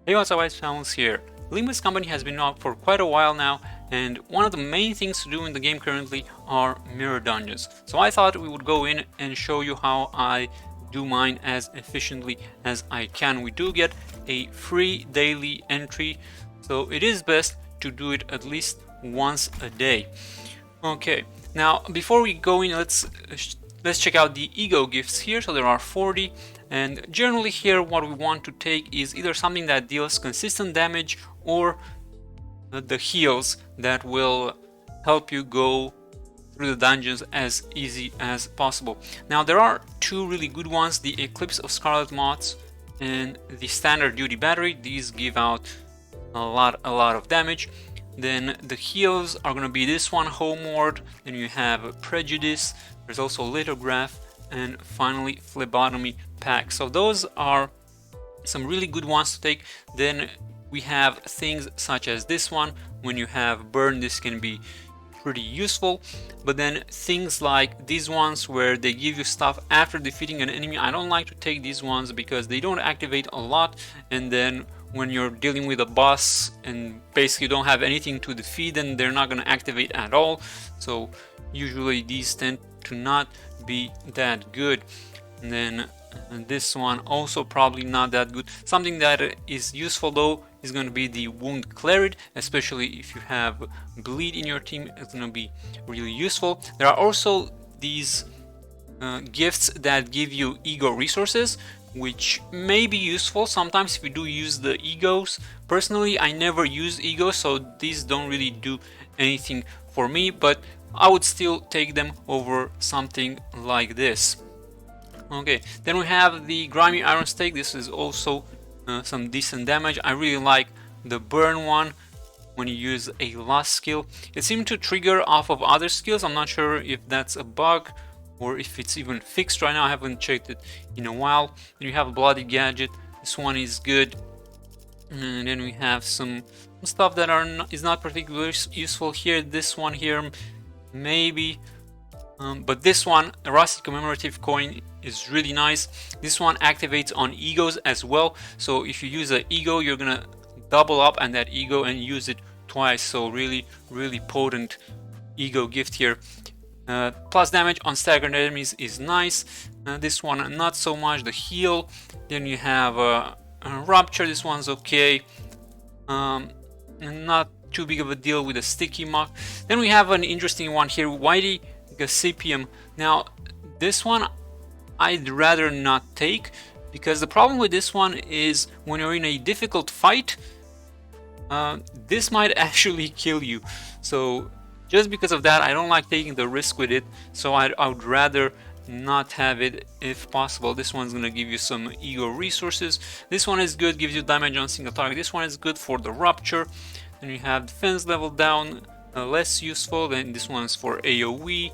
Hey, what's up, MrPantaloons here. Limbus company has been out for quite a while now, and one of the main things to do in the game currently are mirror dungeons. So I thought we would go in and show you how I do mine as efficiently as I can. We do get a free daily entry, so it is best to do it at least once a day. Okay, now before we go in, let's check out the ego gifts here. So there are 40, and generally here what we want to take is either something that deals consistent damage or the heals that will help you go through the dungeons as easy as possible. Now there are two really good ones, the Eclipse of Scarlet Moths and the Standard Duty Battery. These give out a lot of damage. Then the heals are going to be this one, Homeward, then you have Prejudice, there's also Lithograph, and finally Phlebotomy Pack. So those are some really good ones to take. Then we have things such as this one. When you have Burn, this can be pretty useful. But then things like these ones where they give you stuff after defeating an enemy, I don't like to take these ones because they don't activate a lot, and then when you're dealing with a boss and basically don't have anything to defeat, then they're not going to activate at all. So usually these tend to not be that good. And then this one also probably not that good. Something that is useful though is going to be the Wound Clerit, especially if you have bleed in your team. It's going to be really useful. There are also these gifts that give you ego resources, which may be useful sometimes if you do use the egos. Personally, I never use egos, so these don't really do anything for me, but I would still take them over something like this. Okay, then we have the Grimy Iron Stake. This is also some decent damage. I really like the Burn one when you use a last skill. It seemed to trigger off of other skills. I'm not sure if that's a bug or if it's even fixed right now. I haven't checked it in a while. Then you have a Bloody Gadget. This one is good. And then we have some stuff that is not particularly useful here. This one here, maybe. But this one, a Rusty Commemorative Coin, is really nice. This one activates on egos as well. So if you use an ego, you're gonna double up on that ego and use it twice. So really potent ego gift here. Plus damage on staggered enemies is nice. This one not so much. The heal. Then you have a Rupture. This one's okay. Not too big of a deal with a Sticky Muck. Then we have an interesting one here, Whitey Gossipium. Now this one I'd rather not take, because the problem with this one is when you're in a difficult fight, this might actually kill you. So just because of that, I don't like taking the risk with it, so I would rather not have it if possible. This one's gonna give you some ego resources. This one is good, gives you damage on single target. This one is good for the Rupture. Then you have defense level down, less useful. Then this one's for AoE,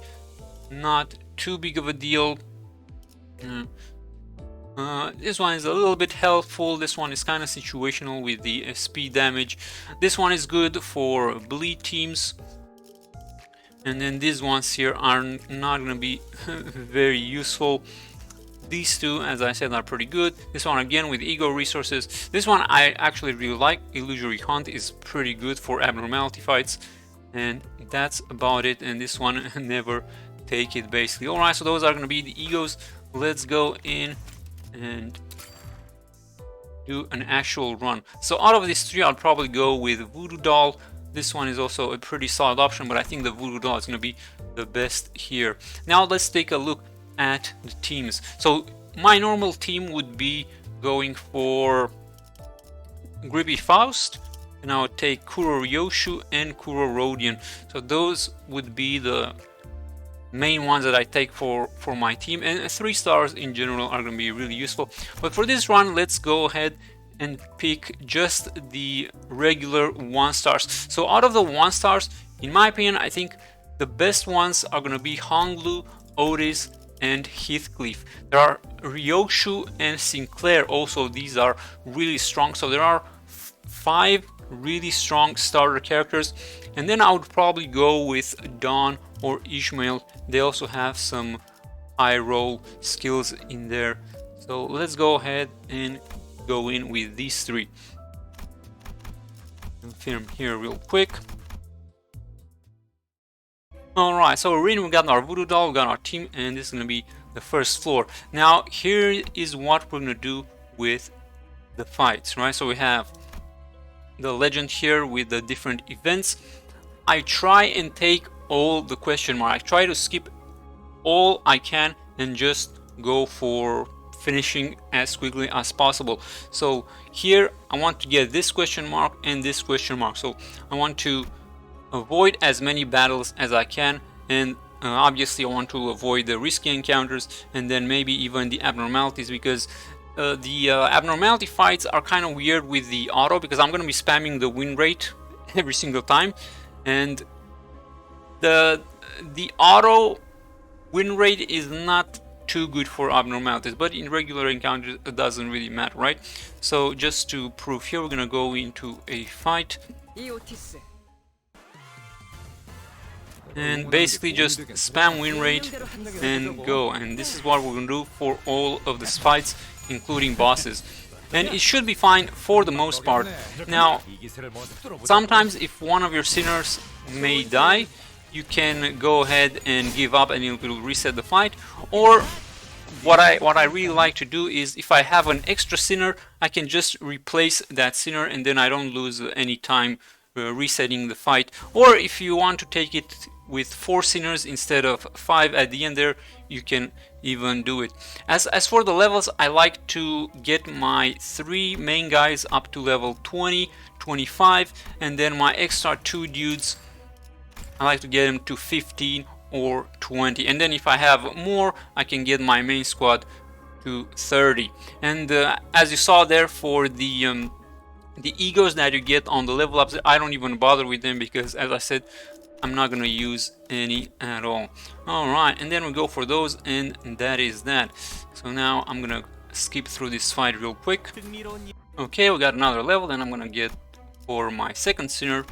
not too big of a deal. This one is a little bit helpful. This one is kind of situational with the speed damage. This one is good for bleed teams. And then these ones here are not going to be very useful. These two, as I said, are pretty good. This one again with ego resources. This one I actually really like. Illusory Hunt is pretty good for abnormality fights. And that's about it. And this one, never take it basically. Alright, so those are going to be the egos. Let's go in and do an actual run. So out of these three, I'll probably go with Voodoo Doll. This one is also a pretty solid option, but I think the Voodoo Doll is going to be the best here. Now let's take a look at the teams. So my normal team would be going for Grippy Faust, and I would take Kuro Ryoshu and Kuro Rodion. So those would be the main ones that I take for my team, and 3 stars in general are going to be really useful. But for this run, let's go ahead and pick just the regular 1 stars. So out of the 1 stars, in my opinion, I think the best ones are going to be Honglu, Otis, and Heathcliff. There are Ryoshu and Sinclair also. These are really strong. So there are 5 really strong starter characters. And then I would probably go with Dawn or Ishmael. They also have some high roll skills in there. So let's go ahead and go in with these 3. him here real quick. Alright, so we're in, we got our voodoo doll, we got our team, and this is going to be the first floor. Now, here is what we're going to do with the fights, right? So we have the legend here with the different events. I try and take all the question mark. I try to skip all I can and just go for finishing as quickly as possible. So here I want to get this question mark and this question mark. So I want to avoid as many battles as I can, and obviously I want to avoid the risky encounters and then maybe even the abnormalities, because the abnormality fights are kind of weird with the auto, because I'm going to be spamming the win rate every single time, and the auto win rate is not too good for abnormalities, but in regular encounters it doesn't really matter, right? So just to prove here, we're going to go into a fight and basically just spam win rate and go, and this is what we're going to do for all of these fights, including bosses, and it should be fine for the most part. Now, sometimes if one of your sinners may die, you can go ahead and give up and it will reset the fight, or what I really like to do is, if I have an extra sinner, I can just replace that sinner and then I don't lose any time resetting the fight. Or if you want to take it with 4 sinners instead of 5 at the end there, you can even do it. As for the levels, I like to get my 3 main guys up to level 20, 25, and then my extra 2 dudes, I like to get them to 15 or 20, and then if I have more, I can get my main squad to 30. And as you saw there, for the egos that you get on the level ups, I don't even bother with them because, as I said, I'm not gonna use any at all. Alright, and then we go for those, and that is that. So now I'm gonna skip through this fight real quick. Okay, we got another level, then I'm gonna get for my second sinner,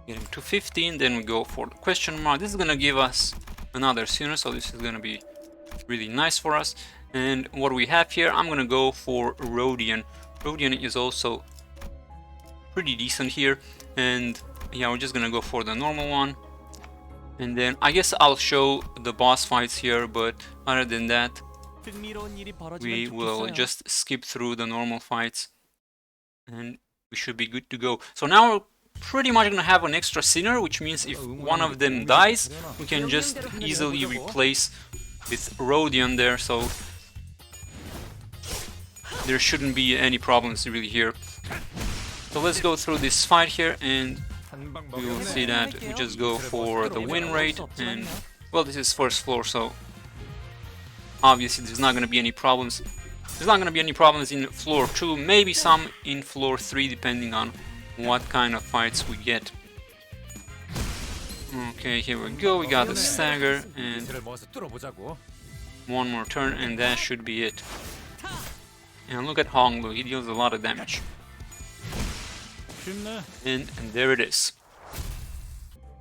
get him to 15, then we go for the question mark. This is gonna give us another sinner, so this is gonna be really nice for us. And what we have here, I'm gonna go for Rodian. Rodian is also pretty decent here, and yeah, we're just gonna go for the normal one, and then I guess I'll show the boss fights here, but other than that we will just skip through the normal fights and we should be good to go. So now we're pretty much gonna have an extra sinner, which means if one of them dies, we can just easily replace with Rodian there, so there shouldn't be any problems really here. So let's go through this fight here, and we will see that we just go for the win rate, and well, this is first floor, so obviously there's not going to be any problems. There's not going to be any problems in floor 2, maybe some in floor 3, depending on what kind of fights we get. Okay, here we go, we got the stagger, and one more turn, and that should be it. And look at Honglu, he deals a lot of damage. And there it is.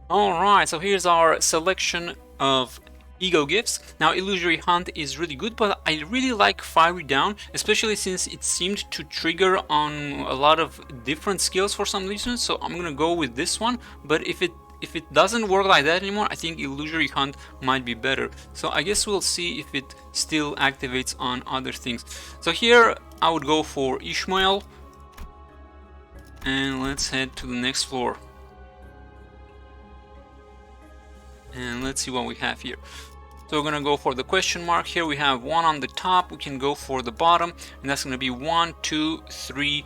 Alright, so here's our selection of ego gifts. Now, Illusory Hunt is really good, but I really like Fiery Down, especially since it seemed to trigger on a lot of different skills for some reason, so I'm gonna go with this one. But if it doesn't work like that anymore, I think Illusory Hunt might be better. So I guess we'll see if it still activates on other things. So here I would go for Ishmael. And let's head to the next floor. And let's see what we have here. So we're gonna go for the question mark. Here we have one on the top. We can go for the bottom, and that's gonna be 1, 2, 3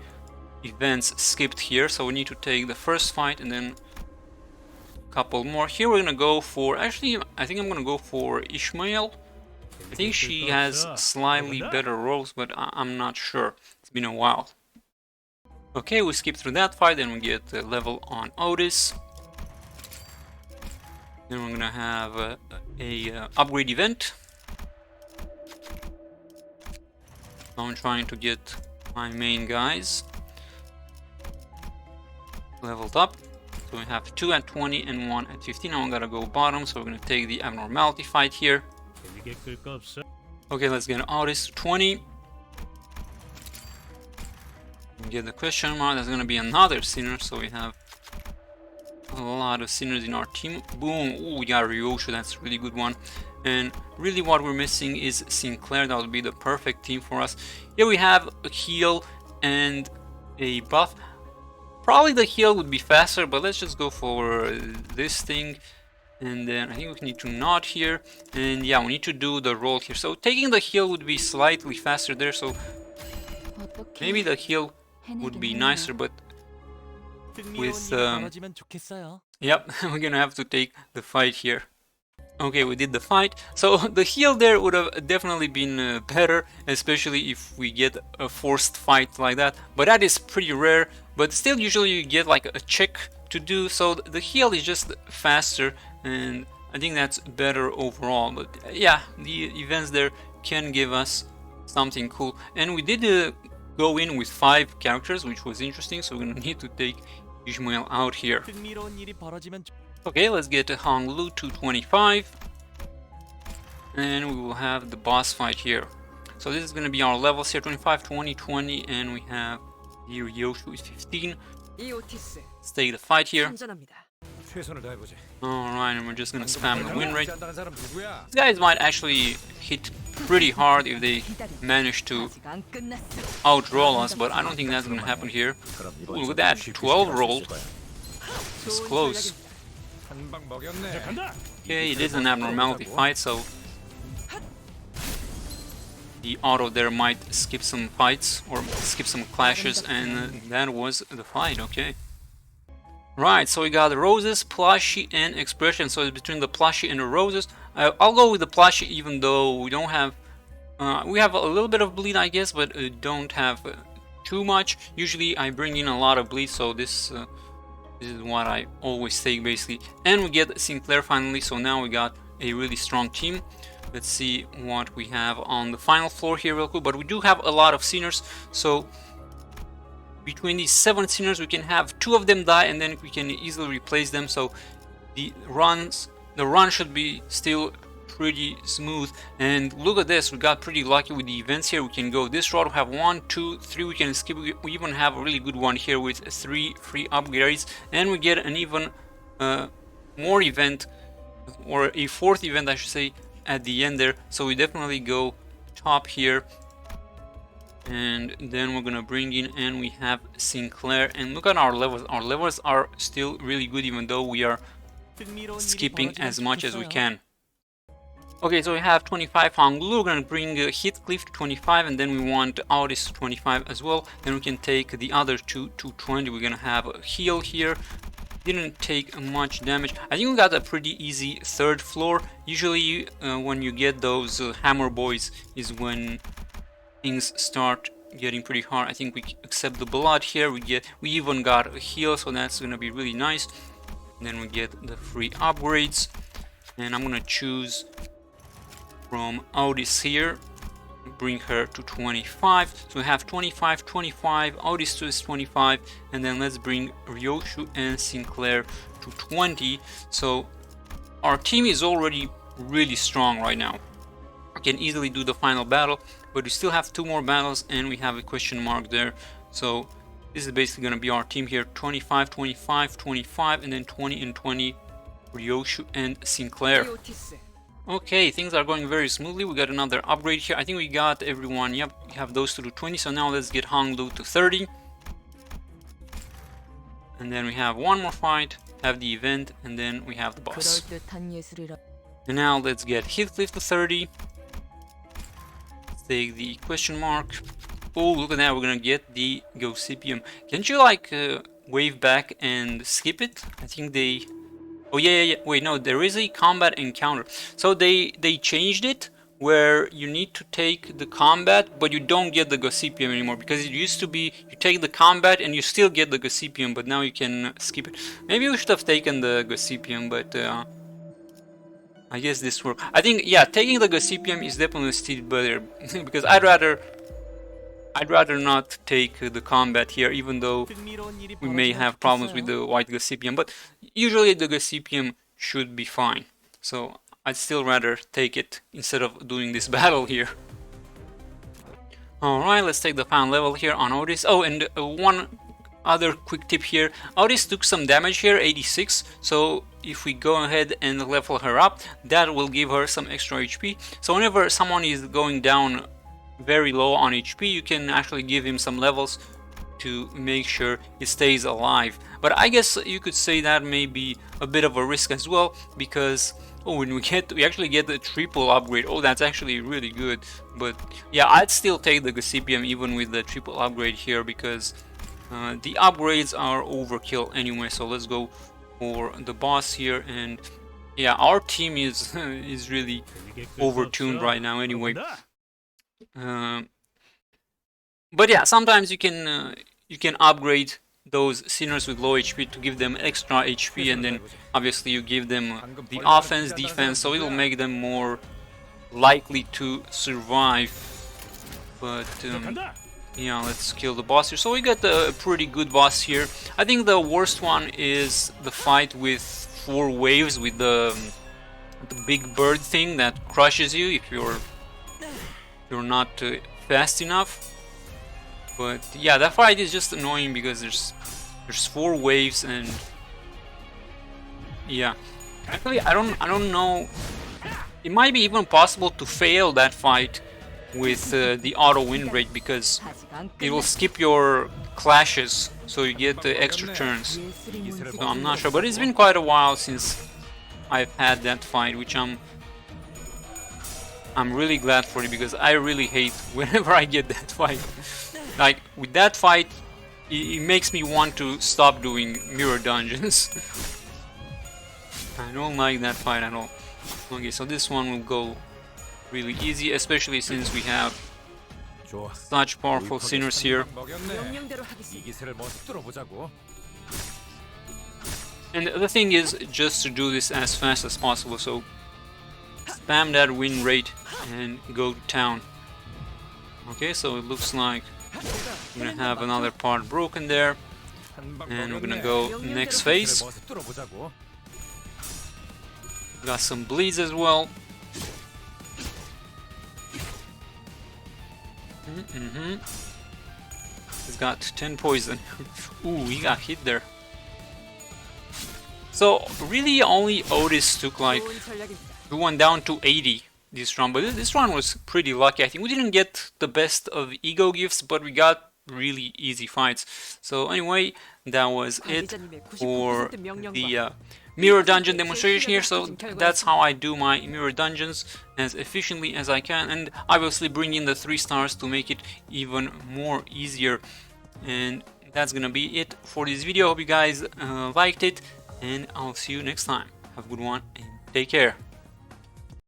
events skipped here. So we need to take the first fight and then a couple more. Here we're gonna go for, actually I think I'm gonna go for Ishmael. I think she has slightly better rolls, but I'm not sure. It's been a while. Okay, we skip through that fight, then we get the level on Otis. Then we're gonna have a upgrade event. I'm trying to get my main guys leveled up. So we have 2 at 20 and 1 at 15. Now I'm gonna go bottom, so we're gonna take the abnormality fight here. Okay, let's get Otis 20. Get the question mark. That's gonna be another sinner, so we have a lot of sinners in our team. Boom. Ooh, we got Ryoshu. That's a really good one. And really what we're missing is Sinclair. That would be the perfect team for us. Here we have a heal and a buff. Probably the heal would be faster, but let's just go for this thing. And then I think we need to nod here. And yeah, we need to do the roll here. So taking the heal would be slightly faster there. So maybe the heal would be nicer, but with yep, we're gonna have to take the fight here. Okay, we did the fight. So the heal there would have definitely been better, especially if we get a forced fight like that. But that is pretty rare. But still, usually you get like a check to do. So the heal is just faster, and I think that's better overall. But yeah, the events there can give us something cool. And we did go in with 5 characters, which was interesting. So we're gonna need to take Ishmael out here. Okay, let's get Hong Lu 225, and we will have the boss fight here. So this is going to be our levels here: 25, 20, 20, and we have the Ryoshu is 15. Let's take the fight here. Alright, and we're just going to spam the win rate. These guys might actually hit pretty hard if they manage to outroll us, but I don't think that's going to happen here. Ooh, look at that, 12 rolled. It's close. Okay, it is an abnormality fight, so the auto there might skip some fights or skip some clashes, and that was the fight. Okay. Right, so we got the roses, plushie, and expression. So it's between the plushie and the roses. I'll go with the plushie, even though we don't have we have a little bit of bleed, I guess, but don't have too much. Usually I bring in a lot of bleed, so this is what I always take basically. And we get Sinclair finally, so now we got a really strong team. Let's see what we have on the final floor here real quick. But we do have a lot of seniors, so between these 7 seniors we can have 2 of them die, and then we can easily replace them. So the run should be still pretty smooth. And look at this, we got pretty lucky with the events here. We can go this route, we have 1, 2, 3 we can skip. We even have a really good one here with 3 free upgrades, and we get an even more event, or a 4th event I should say, at the end there. So we definitely go top here, and then we're gonna bring in, and we have Sinclair. And look at our levels. Our levels are still really good, even though we are skipping as much as we can. Okay, so we have 25 Hong Lu. We're gonna bring Heathcliff to 25, and then we want Audis to 25 as well. Then we can take the other 2 to 20. We're gonna have a heal here. Didn't take much damage. I think we got a pretty easy 3rd floor. Usually when you get those hammer boys is when things start getting pretty hard. I think we accept the blood here. We even got a heal, so that's gonna be really nice. And then we get the free upgrades, and I'm gonna choose from Audis here, bring her to 25. So we have 25, 25, Audis is 25, and then let's bring Ryoshu and Sinclair to 20. So our team is already really strong right now. We can easily do the final battle, but we still have 2 more battles, and we have a question mark there. So this is basically going to be our team here: 25, 25, 25, and then 20 and 20, Ryoshu and Sinclair. Okay, things are going very smoothly. We got another upgrade here. I think we got everyone. Yep, we have those 2 to 20. So now let's get Hong Lu to 30. And then we have 1 more fight, have the event, and then we have the boss. And now let's get Heathcliff to 30. Let's take the question mark. Oh, look at that, we're gonna get the Gossipium. Can't you like wave back and skip it? I think they... Oh yeah. Wait, no, there is a combat encounter. So they changed it where you need to take the combat, but you don't get the Gossipium anymore, because it used to be you take the combat and you still get the Gossipium, but now you can skip it. Maybe we should have taken the Gossipium, but I guess this worked. I think, yeah, taking the Gossipium is definitely still better because I'd rather not take the combat here, even though we may have problems with the white Gossipium, but usually the Gossipium should be fine. So I'd still rather take it instead of doing this battle here. Alright, let's take the pound level here on Otis. Oh, and one other quick tip here. Otis took some damage here, 86, so if we go ahead and level her up, that will give her some extra HP. So whenever someone is going down very low on HP, you can actually give him some levels to make sure he stays alive. But I guess you could say that may be a bit of a risk as well, because when we actually get the triple upgrade. Oh, that's actually really good. But yeah, I'd still take the Gossipium even with the triple upgrade here, because the upgrades are overkill anyway. So let's go for the boss here. And yeah, our team is is really overtuned right now anyway. But yeah, sometimes you can upgrade those sinners with low HP to give them extra HP, and then obviously you give them the offense, defense, so it'll make them more likely to survive. But yeah, let's kill the boss here. So we got a pretty good boss here. I think the worst one is the fight with 4 waves with the big bird thing that crushes you if you're not fast enough. But yeah, that fight is just annoying because there's 4 waves, and yeah, actually I don't know. It might be even possible to fail that fight with the auto win rate, because it will skip your clashes, so you get the extra turns. So I'm not sure, but it's been quite a while since I've had that fight, which I'm really glad for it, because I really hate whenever I get that fight. Like with that fight, it makes me want to stop doing mirror dungeons. I don't like that fight at all. Okay, so this one will go really easy, especially since we have such powerful sinners here. And the thing is just to do this as fast as possible, so spam that win rate and go to town. Okay, so it looks like we're gonna have another part broken there, and we're gonna go next phase. Got some bleeds as well. He's got 10 poison. Ooh, he got hit there. So really only Otis took like, we went down to 80 this run, but this run was pretty lucky. I think we didn't get the best of ego gifts, but we got really easy fights. So anyway, that was it for the mirror dungeon demonstration here. So that's how I do my mirror dungeons, as efficiently as I can, and obviously bring in the 3 stars to make it even more easier. And that's gonna be it for this video. Hope you guys liked it, and I'll see you next time. Have a good one and take care.